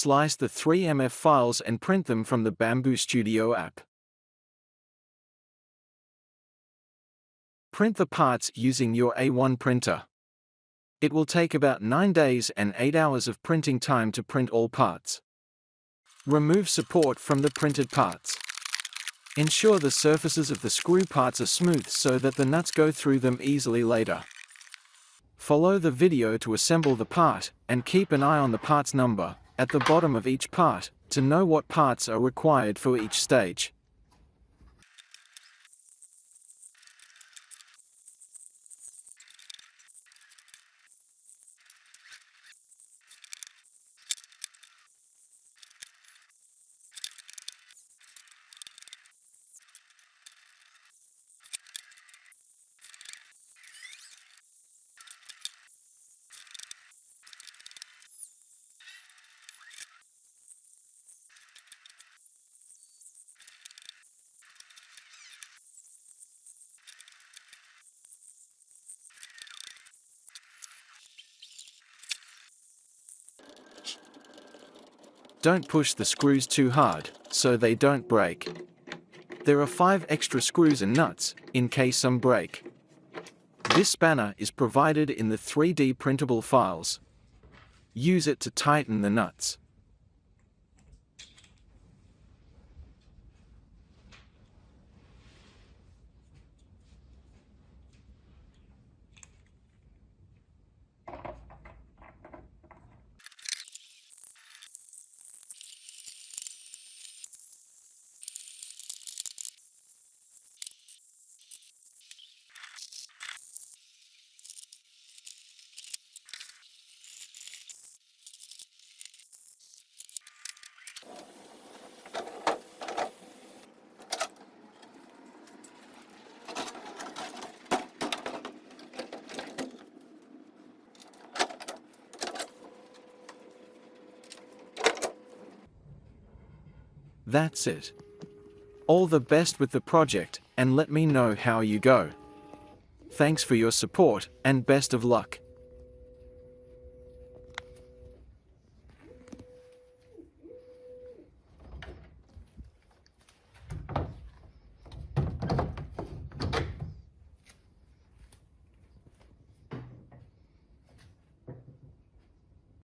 Slice the 3mm files and print them from the Bambu Studio app. Print the parts using your A1 printer. It will take about 9 days and 8 hours of printing time to print all parts. Remove support from the printed parts. Ensure the surfaces of the screw parts are smooth so that the nuts go through them easily later. Follow the video to assemble the part, and keep an eye on the parts number at the bottom of each part to know what parts are required for each stage. Don't push the screws too hard, so they don't break. There are 5 extra screws and nuts, in case some break. This spanner is provided in the 3D printable files. Use it to tighten the nuts. That's it. All the best with the project, and let me know how you go. Thanks for your support, and best of luck.